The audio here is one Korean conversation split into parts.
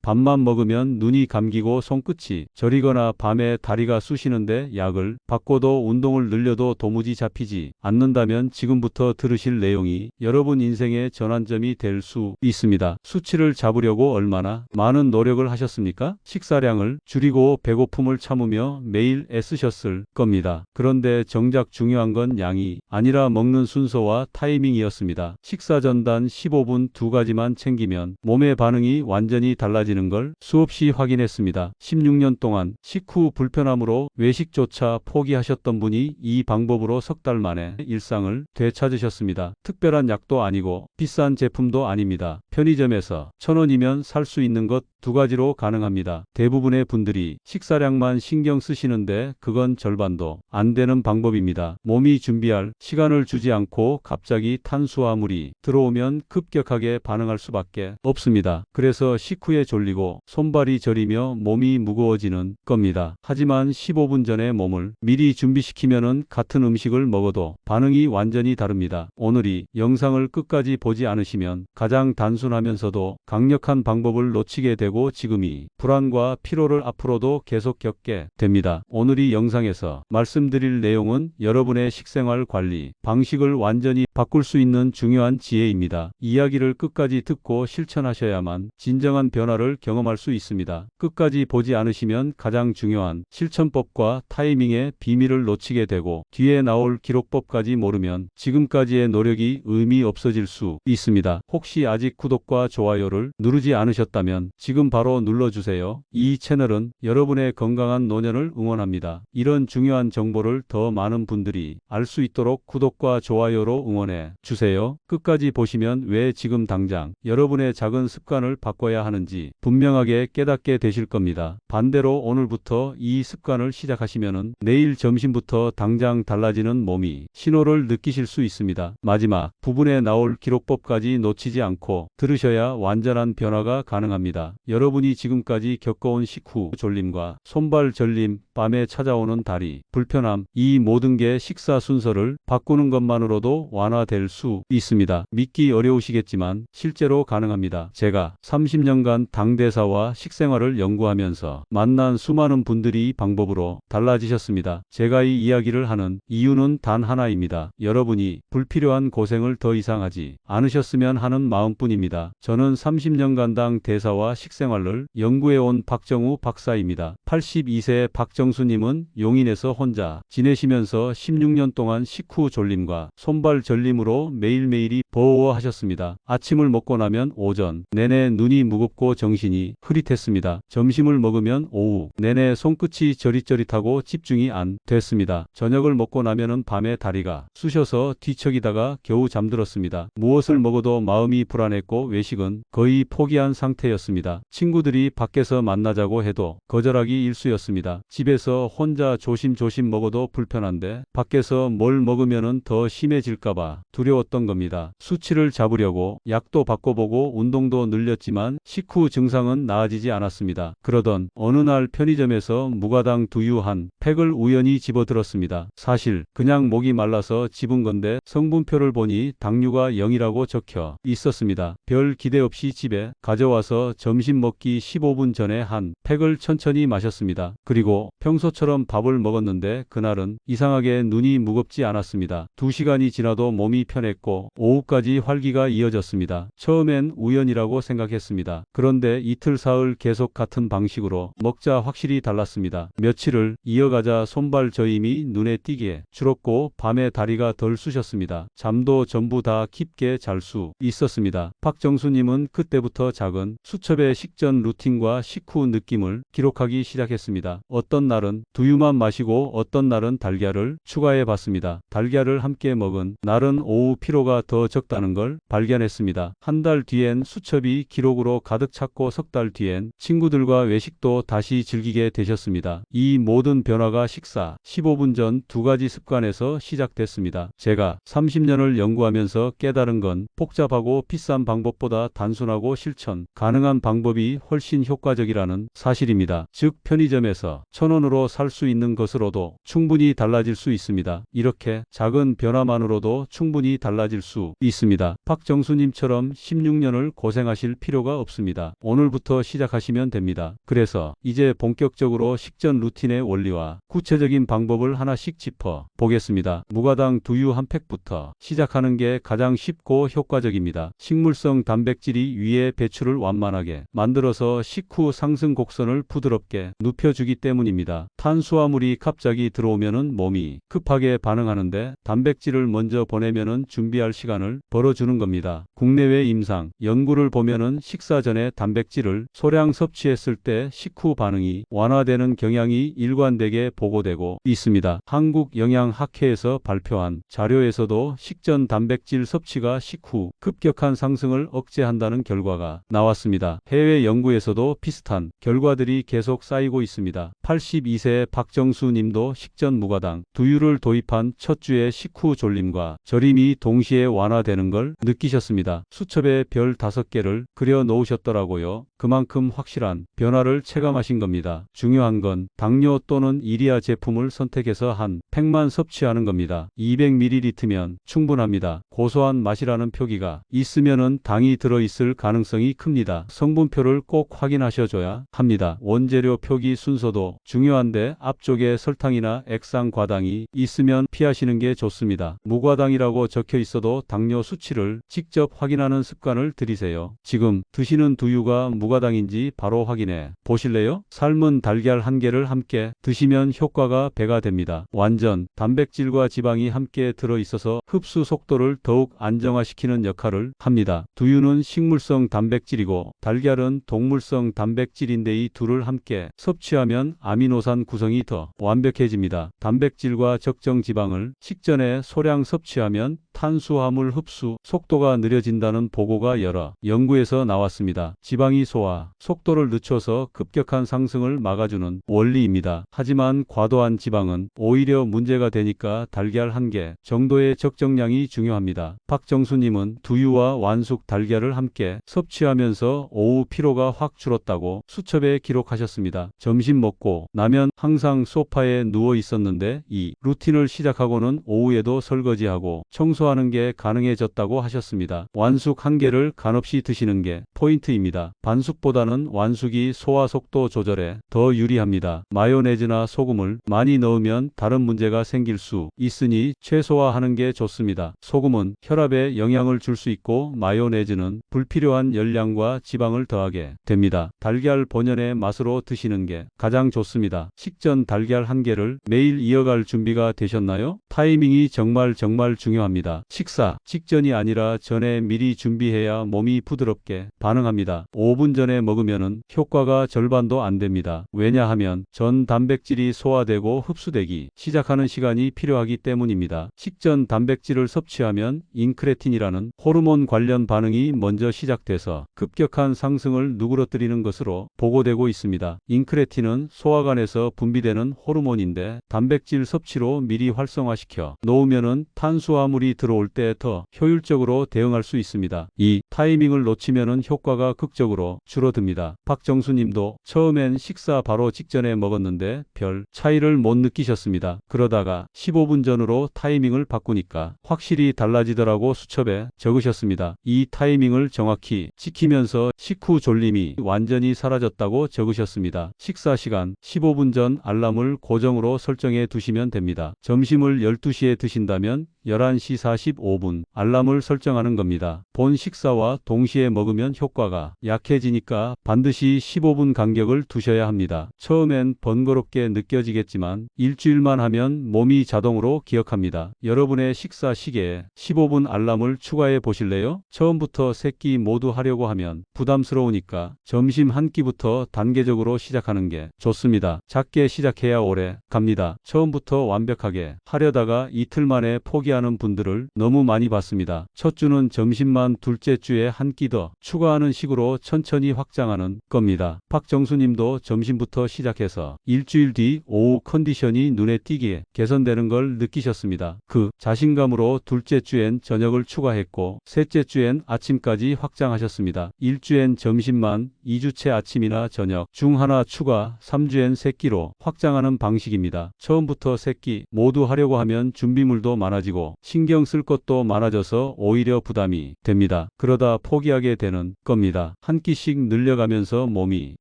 밥만 먹으면 눈이 감기고 손끝이 저리거나 밤에 다리가 쑤시는데 약을 받고도 운동을 늘려도 도무지 잡히지 않는다면 지금부터 들으실 내용이 여러분 인생의 전환점이 될 수 있습니다. 수치를 잡으려고 얼마나 많은 노력을 하셨습니까? 식사량을 줄이고 배고픔을 참으며 매일 애쓰셨을 겁니다. 그런데 정작 중요한 건 양이 아니라 먹는 순서와 타이밍이었습니다. 식사 전단 15분 두 가지만 챙기면 몸의 반응이 완전히 달라지는 걸 수없이 확인했습니다. 16년 동안 식후 불편함으로 외식조차 포기하셨던 분이 이 방법으로 석 달 만에 일상을 되찾으셨습니다. 특별한 약도 아니고 비싼 제품도 아닙니다. 편의점에서 1,000원이면 살 수 있는 것 두 가지로 가능합니다. 대부분의 분들이 식사량만 신경 쓰시는데 그건 절반도 안 되는 방법입니다. 몸이 준비할 시간을 주지 않고 갑자기 탄수화물이 들어오면 급격하게 반응할 수밖에 없습니다. 그래서 식후에 졸리고 손발이 저리며 몸이 무거워지는 겁니다. 하지만 15분 전에 몸을 미리 준비시키면은 같은 음식을 먹어도 반응이 완전히 다릅니다. 오늘 이 영상을 끝까지 보지 않으시면 가장 단순하면서도 강력한 방법을 놓치게 되고 지금이 불안과 피로를 앞으로도 계속 겪게 됩니다. 오늘 이 영상에서 말씀드릴 내용은 여러분의 식생활 관리 방식을 완전히 바꿀 수 있는 중요한 지혜입니다. 이야기를 끝까지 듣고 실천하셔야만 진정한 변화를 경험할 수 있습니다. 끝까지 보지 않으시면 가장 중요한 실천법과 타이밍의 비밀을 놓치게 되고 뒤에 나올 기록법까지 모르면 지금까지의 노력이 의미 없어질 수 있습니다. 혹시 아직 구독과 좋아요를 누르지 않으셨다면 지금 바로 눌러주세요. 이 채널은 여러분의 건강한 노년을 응원합니다. 이런 중요한 정보를 더 많은 분들이 알 수 있도록 구독과 좋아요로 응원해 주세요. 끝까지 보시면 왜 지금 당장 여러분의 작은 습관을 바꿔야 하는지 분명하게 깨닫게 되실 겁니다. 반대로 오늘부터 이 습관을 시작하시면은 내일 점심부터 당장 달라지는 몸이 신호를 느끼실 수 있습니다. 마지막 부분에 나올 기록법까지 놓치지 않고 들으셔야 완전한 변화가 가능합니다. 여러분이 지금까지 겪어온 식후 졸림과 손발 저림, 밤에 찾아오는 다리 불편함, 이 모든 게 식사 순서를 바꾸는 것만으로도 완화될 수 있습니다. 믿기 어려우시겠지만 실제로 가능합니다. 제가 30년간 당대사와 식생활을 연구하면서 만난 수많은 분들이 이 방법으로 달라지셨습니다. 제가 이 이야기를 하는 이유는 단 하나입니다. 여러분이 불필요한 고생을 더 이상 하지 않으셨으면 하는 마음뿐입니다. 저는 30년간 당대사와 식생활을 연구해온 박정우 박사입니다. 82세 박정수님은 용인에서 혼자 지내시면서 16년 동안 식후 졸림과 손발 저림으로 매일매일이 버거워하셨습니다. 아침을 먹고 나면 오전 내내 눈이 무겁고 정신이 흐릿했습니다. 점심을 먹으면 오후 내내 손끝이 저릿저릿하고 집중이 안 됐습니다. 저녁을 먹고 나면은 밤에 다리가 쑤셔서 뒤척이다가 겨우 잠들었습니다. 무엇을 먹어도 마음이 불안했고 외식은 거의 포기한 상태였습니다. 친구들이 밖에서 만나자고 해도 거절하기 일쑤였습니다. 집에서 혼자 조심조심 먹어도 불편한데 밖에서 뭘 먹으면은 더 심해질까봐 두려웠던 겁니다. 수치를 잡으려고 약도 바꿔보고 운동도 늘렸지만 식후 증상은 나아지지 않았습니다. 그러던 어느 날 편의점에서 무가당 두유 한 팩을 우연히 집어들었습니다. 사실 그냥 목이 말라서 집은 건데 성분표를 보니 당류가 0이라고 적혀 있었습니다. 별 기대 없이 집에 가져와서 점심 먹기 15분 전에 한 팩을 천천히 마셨습니다. 그리고 평소처럼 밥을 먹었는데 그날은 이상하게 눈이 무겁지 않았습니다. 2시간이 지나도 몸이 편했고 오후까지 활기가 이어졌습니다. 처음엔 우연이라고 생각했습니다. 그런데 이틀 사흘 계속 같은 방식으로 먹자 확실히 달랐습니다. 며칠을 이어가자 손발 저림이 눈에 띄게 줄었고 밤에 다리가 덜 쑤셨습니다. 잠도 전부 다 깊게 잘 수 있었습니다. 박정수님은 그때부터 작은 수첩의 식전 루틴과 식후 느낌을 기록하기 시작했습니다. 어떤 날은 두유만 마시고 어떤 날은 달걀을 추가해 봤습니다. 달걀을 함께 먹은 날은 오후 피로가 더 적다는 걸 발견했습니다. 한 달 뒤엔 수첩이 기록으로 가득 찼고 석 달 뒤엔 친구들과 외식도 다시 즐기게 되셨습니다. 이 모든 변화가 식사 15분 전 두 가지 습관에서 시작됐습니다. 제가 30년을 연구하면서 깨달은 건 복잡하고 비싼 방법보다 단순하고 실천 가능한 방법이 훨씬 효과적이라는 사실입니다. 즉 편의점에서 1,000원으로 살 수 있는 것으로도 충분히 달라질 수 있습니다. 이렇게 작은 변화만으로도 충분히 달라질 수 있습니다. 박정수님처럼 16년을 고생하실 필요가 없습니다. 오늘 오늘부터 시작하시면 됩니다. 그래서 이제 본격적으로 식전 루틴의 원리와 구체적인 방법을 하나씩 짚어 보겠습니다. 무가당 두유 한 팩부터 시작하는 게 가장 쉽고 효과적입니다. 식물성 단백질이 위의 배출을 완만하게 만들어서 식후 상승 곡선을 부드럽게 눕혀주기 때문입니다. 탄수화물이 갑자기 들어오면은 몸이 급하게 반응하는데 단백질을 먼저 보내면은 준비할 시간을 벌어주는 겁니다. 국내외 임상 연구를 보면은 식사 전에 단백질을 소량 섭취했을 때 식후 반응이 완화되는 경향이 일관되게 보고되고 있습니다. 한국영양학회에서 발표한 자료에서도 식전 단백질 섭취가 식후 급격한 상승을 억제한다는 결과가 나왔습니다. 해외 연구에서도 비슷한 결과들이 계속 쌓이고 있습니다. 82세 박정수 님도 식전 무가당 두유를 도입한 첫 주에 식후 졸림과 저림이 동시에 완화되는 걸 느끼셨습니다. 수첩에 별 5개를 그려 놓으셨더라고요. 그만큼 확실한 변화를 체감하신 겁니다. 중요한 건 당뇨 또는 이리아 제품을 선택해서 한 팩만 섭취하는 겁니다. 200ml면 충분합니다. 고소한 맛이라는 표기가 있으면은 당이 들어있을 가능성이 큽니다. 성분표를 꼭 확인하셔줘야 합니다. 원재료 표기 순서도 중요한데 앞쪽에 설탕이나 액상 과당이 있으면 피하시는 게 좋습니다. 무과당이라고 적혀 있어도 당뇨 수치를 직접 확인하는 습관을 들이세요. 지금 드시는 두유가 무과당인지 바로 확인해 보실래요? 삶은 달걀 1개를 함께 드시면 효과가 배가 됩니다. 완전 단백질과 지방이 함께 들어있어서 흡수 속도를 더욱 안정화시키는 역할을 합니다. 두유는 식물성 단백질이고 달걀은 동물성 단백질인데 이 둘을 함께 섭취하면 아미노산 구성이 더 완벽해집니다. 단백질과 적정 지방을 식전에 소량 섭취하면 탄수화물 흡수 속도가 느려진다는 보고가 여러 연구에서 나왔습니다. 지방이 소화 속도를 늦춰서 급격한 상승을 막아주는 원리입니다. 하지만 과도한 지방은 오히려 문제가 되니까 달걀 1개 정도의 적정량이 중요합니다. 박정수님은 두유와 완숙 달걀을 함께 섭취하면서 오후 피로가 확 줄었다고 수첩에 기록하셨습니다. 점심 먹고 나면 항상 소파에 누워 있었는데 이 루틴을 시작하고는 오후에도 설거지하고 청소하는 게 가능해졌다고 하셨습니다. 완숙 1개를 간없이 드시는 게 포인트입니다. 반숙보다는 완숙이 소화 속도 조절에 더 유리합니다. 마요네즈나 소금을 많이 넣으면 다른 문제가 생길 수 있으니 최소화하는 게 좋습니다. 소금은 혈압에 영향을 줄 수 있고 마요네즈는 불필요한 열량과 지방을 더하게 됩니다. 달걀 본연의 맛으로 드시는 게 가장 좋습니다. 식전 달걀 1개를 매일 이어갈 준비가 되셨나요? 타이밍이 정말 중요합니다. 식사 직전이 아니라 전에 미리 준비해야 몸이 부드럽게 반응합니다. 5분 전에 먹으면은 효과가 절반도 안 됩니다. 왜냐하면 전 단백질이 소화되고 흡수되기 시작하는 시간이 필요하기 때문입니다. 식전 단백질을 섭취하면 인크레틴이라는 호르몬 관련 반응이 먼저 시작돼서 급격한 상승을 누그러뜨리는 것으로 보고되고 있습니다. 인크레틴은 소화관에서 분비되는 호르몬인데 단백질 섭취로 미리 활성화시켜 놓으면은 탄수화물이 들어올 때 더 효율적으로 대응할 수 있습니다. 이 타이밍을 놓치면은 효과가 극적으로 줄어듭니다. 박정수님도 처음엔 식사 바로 직전에 먹었는데 별 차이를 못 느끼셨습니다. 그러다가 15분 전으로 타이밍을 바꾸니까 확실히 달라지더라고 수첩에 적으셨습니다. 이 타이밍을 정확히 지키면서 식후 졸림이 완전히 사라졌다고 적으셨습니다. 식사 시간 15분 전 알람을 고정으로 설정해 두시면 됩니다. 점심을 12시에 드신다면 11시 45분 알람을 설정하는 겁니다. 본 식사와 동시에 먹으면 효과가 약해지니까 반드시 15분 간격을 두셔야 합니다. 처음엔 번거롭게 느껴지겠지만 일주일만 하면 몸이 자동으로 기억합니다. 여러분의 식사 시계에 15분 알람을 추가해 보실래요? 처음부터 3끼 모두 하려고 하면 부담스러우니까 점심 한 끼부터 단계적으로 시작하는 게 좋습니다. 작게 시작해야 오래 갑니다. 처음부터 완벽하게 하려다가 이틀 만에 포기하는 분들을 너무 많이 봤습니다. 첫 주는 점심만, 둘째 주에 한 끼 더 추가하는 식으로 천천히 확장하는 겁니다. 박정수님도 점심부터 시작해서 일주일 뒤 오후 컨디션이 눈에 띄게 개선되는 걸 느끼셨습니다. 그 자신감으로 둘째 주엔 저녁을 추가했고 셋째 주엔 아침까지 확장하셨습니다. 1주엔 점심만, 2주째 아침이나 저녁 중 하나 추가, 3주엔 3끼로 확장하는 방식입니다. 처음부터 3끼 모두 하려고 하면 준비물도 많아지고 많아지고 신경 쓸 것도 많아져서 오히려 부담이 됩니다. 그러다 포기하게 되는 겁니다. 한 끼씩 늘려가면서 몸이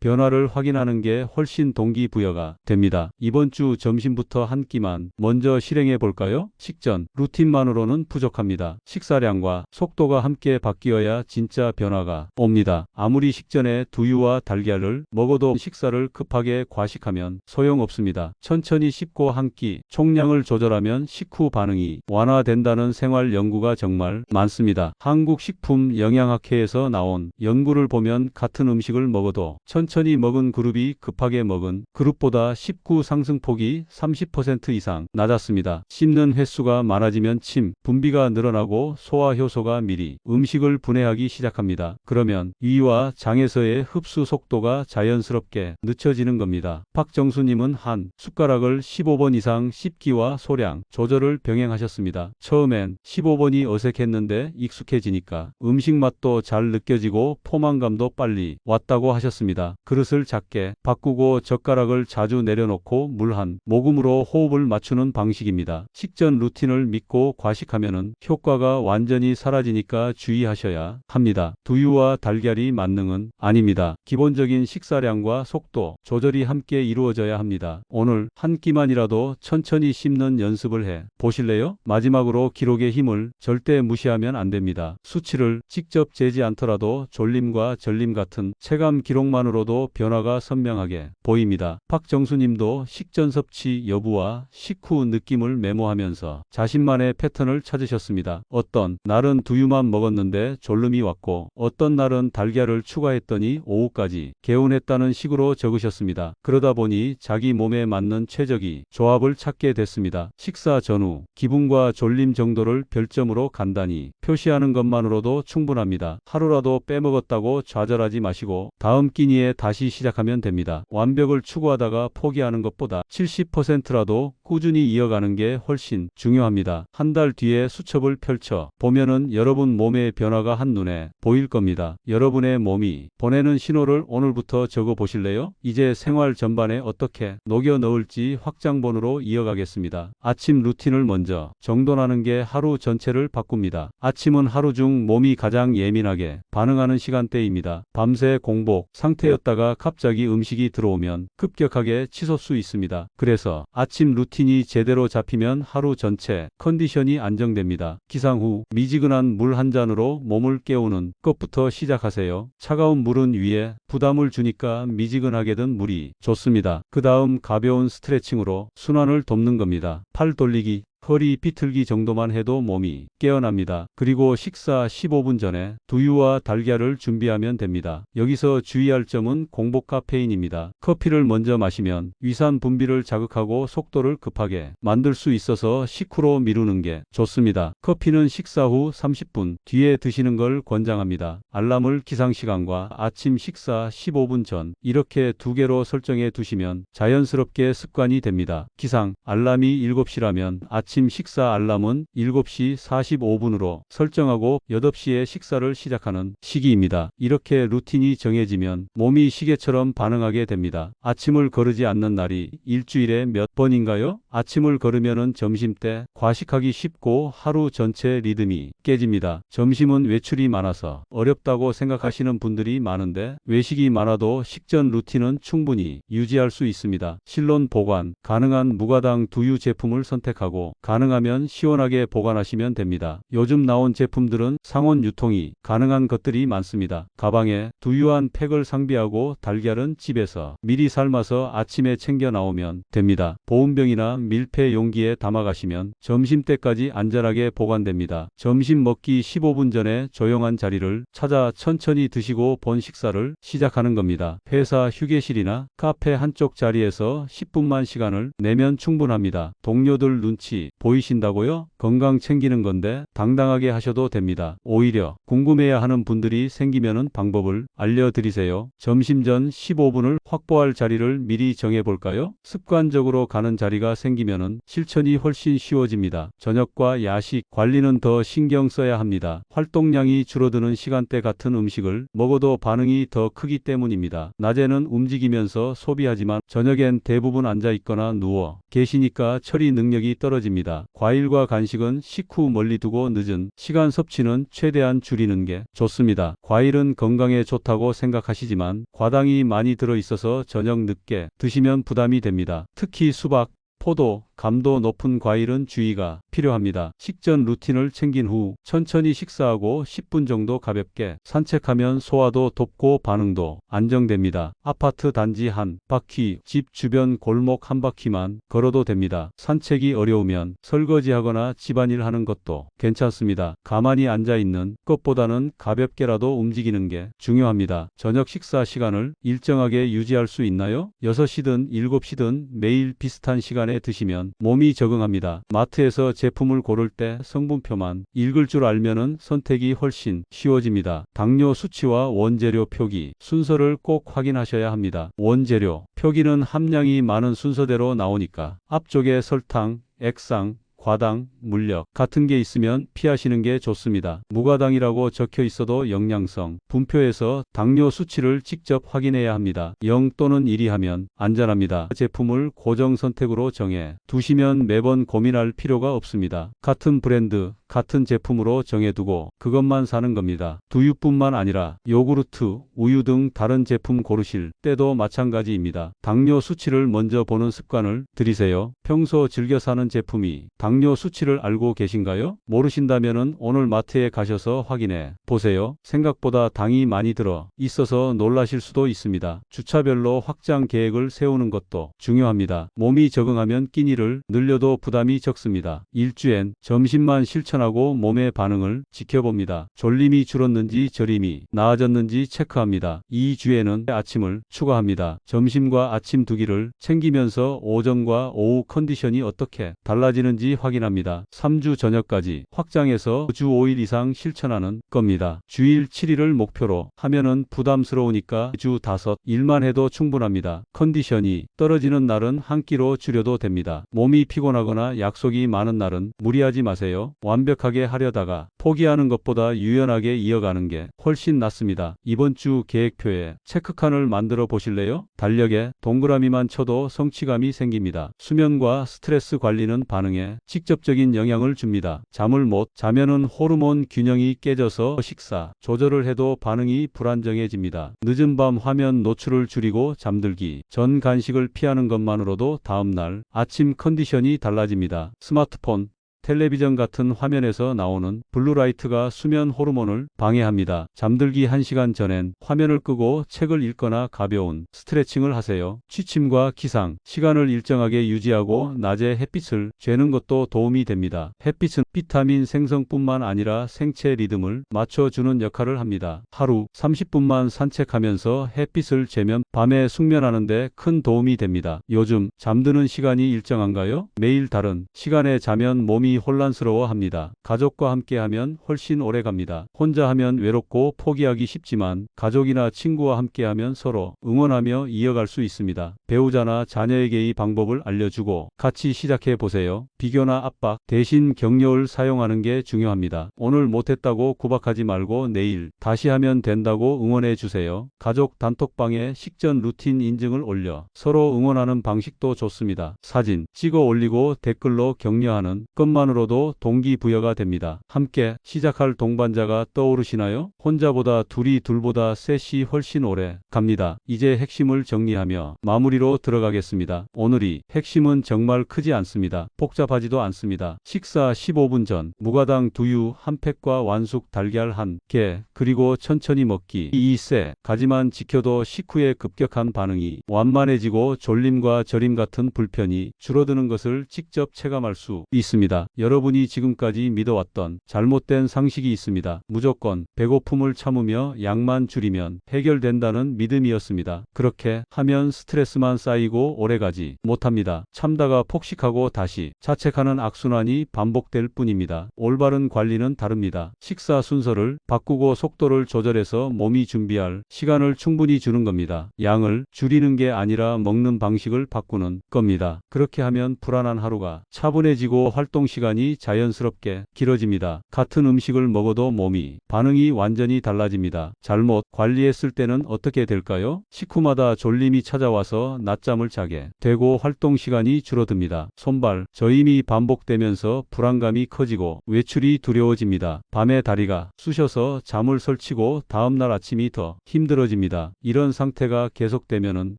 변화를 확인하는 게 훨씬 동기부여가 됩니다. 이번 주 점심부터 한 끼만 먼저 실행해 볼까요? 식전 루틴만으로는 부족합니다. 식사량과 속도가 함께 바뀌어야 진짜 변화가 옵니다. 아무리 식전에 두유와 달걀을 먹어도 식사를 급하게 과식하면 소용없습니다. 천천히 씹고 한 끼, 총량을 조절하면 식후 반응이 완화된다는 생활 연구가 정말 많습니다. 한국식품영양학회에서 나온 연구를 보면 같은 음식을 먹어도 천천히 먹은 그룹이 급하게 먹은 그룹보다 식후 상승폭이 30% 이상 낮았습니다. 씹는 횟수가 많아지면 침, 분비가 늘어나고 소화 효소가 미리 음식을 분해하기 시작합니다. 그러면 위와 장에서의 흡수 속도가 자연스럽게 늦춰지는 겁니다. 박정수님은 한 숟가락을 15번 이상 씹기와 소량 조절을 병행하셨습니다. 처음엔 15번이 어색했는데 익숙해지니까 음식 맛도 잘 느껴지고 포만감도 빨리 왔다고 하셨습니다. 그릇을 작게 바꾸고 젓가락을 자주 내려놓고 물 한 모금으로 호흡을 맞추는 방식입니다. 식전 루틴을 믿고 과식하면은 효과가 완전히 사라지니까 주의하셔야 합니다. 두유와 달걀이 만능은 아닙니다. 기본적인 식사량과 속도 조절이 함께 이루어져야 합니다. 오늘 한 끼만이라도 천천히 씹는 연습을 해 보실래요? 마지막으로 기록의 힘을 절대 무시하면 안 됩니다. 수치를 직접 재지 않더라도 졸림과 전림 같은 체감 기록만으로도 변화가 선명하게 보입니다. 박정수님도 식전 섭취 여부와 식후 느낌을 메모하면서 자신만의 패턴을 찾으셨습니다. 어떤 날은 두유만 먹었는데 졸음이 왔고 어떤 날은 달걀을 추가했더니 오후까지 개운했다는 식으로 적으셨습니다. 그러다 보니 자기 몸에 맞는 최적의 조합을 찾게 됐습니다. 식사 전후 기분과 졸림 정도를 별점으로 간단히 표시하는 것만으로도 충분합니다. 하루라도 빼먹었다고 좌절하지 마시고 다음 끼니에 다시 시작하면 됩니다. 완벽을 추구하다가 포기하는 것보다 70%라도 꾸준히 이어가는 게 훨씬 중요합니다. 한 달 뒤에 수첩을 펼쳐 보면은 여러분 몸의 변화가 한눈에 보일 겁니다. 여러분의 몸이 보내는 신호를 오늘부터 적어 보실래요? 이제 생활 전반에 어떻게 녹여 넣을지 확장본으로 이어가겠습니다. 아침 루틴을 먼저 정돈하는 게 하루 전체를 바꿉니다. 아침은 하루 중 몸이 가장 예민하게 반응하는 시간대입니다. 밤새 공복 상태였다가 갑자기 음식이 들어오면 급격하게 치솟을 수 있습니다. 그래서 아침 루틴이 제대로 잡히면 하루 전체 컨디션이 안정됩니다. 기상 후 미지근한 물 한 잔으로 몸을 깨우는 것부터 시작하세요. 차가운 물은 위에 부담을 주니까 미지근하게 든 물이 좋습니다. 그 다음 가벼운 스트레칭으로 순환을 돕는 겁니다. 팔 돌리기, 허리 비틀기 정도만 해도 몸이 깨어납니다. 그리고 식사 15분 전에 두유와 달걀을 준비하면 됩니다. 여기서 주의할 점은 공복 카페인입니다. 커피를 먼저 마시면 위산 분비를 자극하고 속도를 급하게 만들 수 있어서 식후로 미루는 게 좋습니다. 커피는 식사 후 30분 뒤에 드시는 걸 권장합니다. 알람을 기상시간과 아침 식사 15분 전 이렇게 두 개로 설정해 두시면 자연스럽게 습관이 됩니다. 기상 알람이 7시라면 아침 식사 알람은 7시 45분으로 설정하고 8시에 식사를 시작하는 시기입니다. 이렇게 루틴이 정해지면 몸이 시계처럼 반응하게 됩니다. 아침을 거르지 않는 날이 일주일에 몇 번인가요? 아침을 거르면은 점심때 과식하기 쉽고 하루 전체 리듬이 깨집니다. 점심은 외출이 많아서 어렵다고 생각하시는 분들이 많은데 외식이 많아도 식전 루틴은 충분히 유지할 수 있습니다. 실온 보관 가능한 무가당 두유 제품을 선택하고 가능하면 시원하게 보관하시면 됩니다. 요즘 나온 제품들은 상온 유통이 가능한 것들이 많습니다. 가방에 두유 한 팩을 상비하고 달걀은 집에서 미리 삶아서 아침에 챙겨 나오면 됩니다. 보온병이나 밀폐 용기에 담아 가시면 점심때까지 안전하게 보관됩니다. 점심 먹기 15분 전에 조용한 자리를 찾아 천천히 드시고 본 식사를 시작하는 겁니다. 회사 휴게실이나 카페 한쪽 자리에서 10분만 시간을 내면 충분합니다. 동료들 눈치 보이신다고요? 건강 챙기는 건데 당당하게 하셔도 됩니다. 오히려 궁금해야 하는 분들이 생기면은 방법을 알려드리세요. 점심 전 15분을 확보할 자리를 미리 정해볼까요? 습관적으로 가는 자리가 생기면은 실천이 훨씬 쉬워집니다. 저녁과 야식 관리는 더 신경 써야 합니다. 활동량이 줄어드는 시간대 같은 음식을 먹어도 반응이 더 크기 때문입니다. 낮에는 움직이면서 소비하지만 저녁엔 대부분 앉아 있거나 누워 계시니까 처리 능력이 떨어집니다. 됩니다. 과일과 간식은 식후 멀리 두고 늦은 시간 섭취는 최대한 줄이는 게 좋습니다. 과일은 건강에 좋다고 생각하시지만 과당이 많이 들어있어서 저녁 늦게 드시면 부담이 됩니다. 특히 수박, 포도, 감도 높은 과일은 주의가 필요합니다. 식전 루틴을 챙긴 후 천천히 식사하고 10분 정도 가볍게 산책하면 소화도 돕고 반응도 안정됩니다. 아파트 단지 한 바퀴, 집 주변 골목 한 바퀴만 걸어도 됩니다. 산책이 어려우면 설거지하거나 집안일 하는 것도 괜찮습니다. 가만히 앉아있는 것보다는 가볍게라도 움직이는 게 중요합니다. 저녁 식사 시간을 일정하게 유지할 수 있나요? 6시든 7시든 매일 비슷한 시간에 드시면 몸이 적응합니다. 마트에서 제품을 고를 때 성분표만 읽을 줄 알면은 선택이 훨씬 쉬워집니다. 당뇨 수치와 원재료 표기 순서를 꼭 확인하셔야 합니다. 원재료 표기는 함량이 많은 순서대로 나오니까 앞쪽에 설탕, 액상, 과당, 물력 같은 게 있으면 피하시는 게 좋습니다. 무과당이라고 적혀 있어도 영양성 분표에서 당뇨 수치를 직접 확인해야 합니다. 0 또는 1이 하면 안전합니다. 제품을 고정 선택으로 정해 두시면 매번 고민할 필요가 없습니다. 같은 브랜드, 같은 제품으로 정해두고 그것만 사는 겁니다. 두유뿐만 아니라 요구르트, 우유 등 다른 제품 고르실 때도 마찬가지입니다. 당뇨 수치를 먼저 보는 습관을 들이세요. 평소 즐겨 사는 제품이 당뇨 수치를 알고 계신가요? 모르신다면은 오늘 마트에 가셔서 확인해 보세요. 생각보다 당이 많이 들어 있어서 놀라실 수도 있습니다. 주차별로 확장 계획을 세우는 것도 중요합니다. 몸이 적응하면 끼니를 늘려도 부담이 적습니다. 일주엔 점심만 실천하고 몸의 반응을 지켜봅니다. 졸림이 줄었는지 저림이 나아졌는지 체크합니다. 2주에는 아침을 추가합니다. 점심과 아침 두 끼를 챙기면서 오전과 오후 컨디션이 어떻게 달라지는지 확인합니다. 3주 전역까지 확장해서 주 5일 이상 실천하는 겁니다. 주일 7일을 목표로 하면은 부담스러우니까 주 5일만 해도 충분합니다. 컨디션이 떨어지는 날은 한 끼로 줄여도 됩니다. 몸이 피곤하거나 약속이 많은 날은 무리하지 마세요. 완벽하게 하려다가 포기하는 것보다 유연하게 이어가는 게 훨씬 낫습니다. 이번 주 계획표에 체크칸을 만들어 보실래요? 달력에 동그라미만 쳐도 성취감이 생깁니다. 수면과 스트레스 관리는 반응에 직접적인 영향을 줍니다. 잠을 못 자면은 호르몬 균형이 깨져서 식사 조절을 해도 반응이 불안정해집니다. 늦은 밤 화면 노출을 줄이고 잠들기 전 간식을 피하는 것만으로도 다음날 아침 컨디션이 달라집니다. 스마트폰, 텔레비전 같은 화면에서 나오는 블루라이트가 수면 호르몬을 방해합니다. 잠들기 1시간 전엔 화면을 끄고 책을 읽거나 가벼운 스트레칭을 하세요. 취침과 기상 시간을 일정하게 유지하고 낮에 햇빛을 쬐는 것도 도움이 됩니다. 햇빛은 비타민 생성뿐만 아니라 생체 리듬을 맞춰주는 역할을 합니다. 하루 30분만 산책하면서 햇빛을 쬐면 밤에 숙면하는 데 큰 도움이 됩니다. 요즘 잠드는 시간이 일정한가요? 매일 다른 시간에 자면 몸이 혼란스러워합니다. 가족과 함께하면 훨씬 오래 갑니다. 혼자 하면 외롭고 포기하기 쉽지만 가족이나 친구와 함께하면 서로 응원하며 이어갈 수 있습니다. 배우자나 자녀에게 이 방법을 알려주고 같이 시작해 보세요. 비교나 압박 대신 격려를 사용하는 게 중요합니다. 오늘 못했다고 구박하지 말고 내일 다시 하면 된다고 응원해 주세요. 가족 단톡방에 식전 루틴 인증을 올려 서로 응원하는 방식도 좋습니다. 사진 찍어 올리고 댓글로 격려하는 것만으로도 동기부여가 됩니다. 함께 시작할 동반자가 떠오르시나요? 혼자보다 둘이 둘보다 셋이 훨씬 오래 갑니다. 이제 핵심을 정리하며 마무리로 들어가겠습니다. 오늘이 핵심은 정말 크지 않습니다. 복잡하지도 않습니다. 식사 15분 전 무과당 두유 한 팩과 완숙 달걀 한 개 그리고 천천히 먹기 2세 가지만 지켜도 식후에 급격한 반응이 완만해지고 졸림과 저림 같은 불편이 줄어드는 것을 직접 체감할 수 있습니다. 여러분이 지금까지 믿어왔던 잘못된 상식이 있습니다. 무조건 배고픔을 참으며 양만 줄이면 해결된다는 믿음이었습니다. 그렇게 하면 스트레스만 쌓이고 오래가지 못합니다. 참다가 폭식하고 다시 자책하는 악순환이 반복될 뿐입니다. 올바른 관리는 다릅니다. 식사 순서를 바꾸고 속도를 조절해서 몸이 준비할 시간을 충분히 주는 겁니다. 양을 줄이는 게 아니라 먹는 방식을 바꾸는 겁니다. 그렇게 하면 불안한 하루가 차분해지고 활동 시간이 시간이 자연스럽게 길어집니다. 같은 음식을 먹어도 몸이 반응이 완전히 달라집니다. 잘못 관리했을 때는 어떻게 될까요? 식후마다 졸림이 찾아와서 낮잠을 자게 되고 활동 시간이 줄어듭니다. 손발 저림이 반복되면서 불안감이 커지고 외출이 두려워집니다. 밤에 다리가 쑤셔서 잠을 설치고 다음날 아침이 더 힘들어집니다. 이런 상태가 계속되면은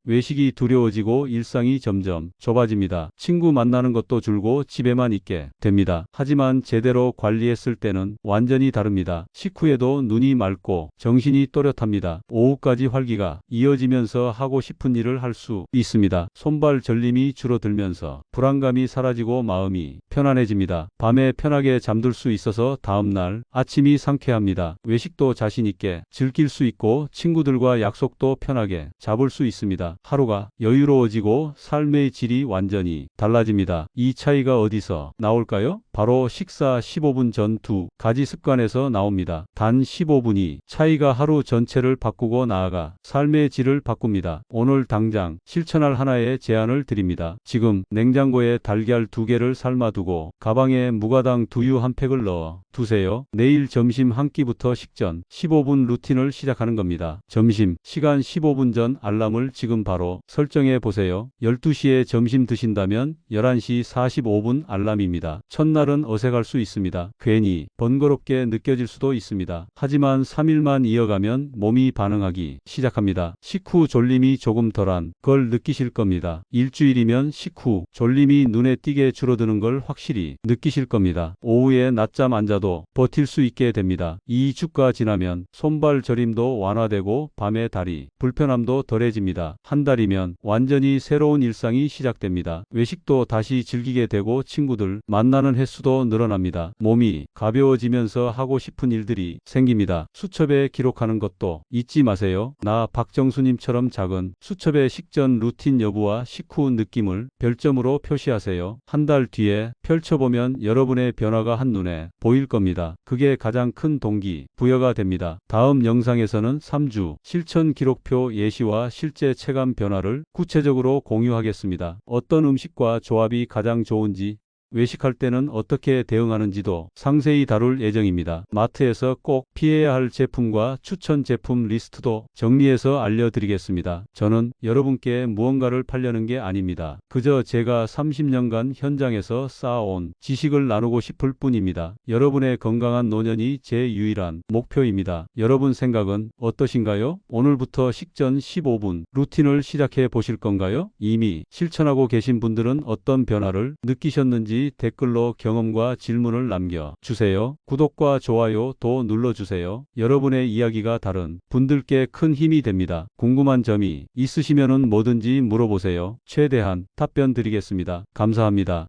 외식이 두려워지고 일상이 점점 좁아집니다. 친구 만나는 것도 줄고 집에만 있게 됩니다. 하지만 제대로 관리했을 때는 완전히 다릅니다. 식후에도 눈이 맑고 정신이 또렷합니다. 오후까지 활기가 이어지면서 하고 싶은 일을 할 수 있습니다. 손발 저림이 줄어들면서 불안감이 사라지고 마음이 편안해집니다. 밤에 편하게 잠들 수 있어서 다음날 아침이 상쾌합니다. 외식도 자신 있게 즐길 수 있고 친구들과 약속도 편하게 잡을 수 있습니다. 하루가 여유로워지고 삶의 질이 완전히 달라집니다. 이 차이가 어디서 나올까요? 바로 식사 15분 전 두 가지 습관에서 나옵니다. 단 15분이 차이가 하루 전체를 바꾸고 나아가 삶의 질을 바꿉니다. 오늘 당장 실천할 하나의 제안을 드립니다. 지금 냉장고에 달걀 2개를 삶아두고 가방에 무가당 두유 한 팩을 넣어 두세요. 내일 점심 한 끼부터 식전 15분 루틴을 시작하는 겁니다. 점심 시간 15분 전 알람을 지금 바로 설정해 보세요. 12시에 점심 드신다면 11시 45분 알람입니다. 첫날은 어색할 수 있습니다. 괜히 번거롭게 느껴질 수도 있습니다. 하지만 3일만 이어가면 몸이 반응하기 시작합니다. 식후 졸림이 조금 덜한 걸 느끼실 겁니다. 일주일이면 식후 졸림이 눈에 띄게 줄어드는 걸 확실히 느끼실 겁니다. 오후에 낮잠 안 자도 버틸 수 있게 됩니다. 2주가 지나면 손발 저림도 완화되고 밤에 다리 불편함도 덜해집니다. 한 달이면 완전히 새로운 일상이 시작됩니다. 외식도 다시 즐기게 되고 친구들 만나는 횟수도 늘어납니다. 몸이 가벼워지면서 하고 싶은 일들이 생깁니다. 수첩에 기록하는 것도 잊지 마세요. 나 박정수님처럼 작은 수첩의 식전 루틴 여부와 식후 느낌을 별점으로 표시하세요. 한 달 뒤에 펼쳐보면 여러분의 변화가 한눈에 보일 겁니다. 그게 가장 큰 동기 부여가 됩니다. 다음 영상에서는 3주 실천 기록표 예시와 실제 체감 변화를 구체적으로 공유하겠습니다. 어떤 음식과 조합이 가장 좋은지, 외식할 때는 어떻게 대응하는지도 상세히 다룰 예정입니다. 마트에서 꼭 피해야 할 제품과 추천 제품 리스트도 정리해서 알려드리겠습니다. 저는 여러분께 무언가를 팔려는 게 아닙니다. 그저 제가 30년간 현장에서 쌓아온 지식을 나누고 싶을 뿐입니다. 여러분의 건강한 노년이 제 유일한 목표입니다. 여러분 생각은 어떠신가요? 오늘부터 식전 15분 루틴을 시작해 보실 건가요? 이미 실천하고 계신 분들은 어떤 변화를 느끼셨는지 댓글로 경험과 질문을 남겨주세요. 구독과 좋아요 도 눌러주세요. 여러분의 이야기가 다른 분들께 큰 힘이 됩니다. 궁금한 점이 있으시면 뭐든지 물어보세요. 최대한 답변 드리겠습니다. 감사합니다.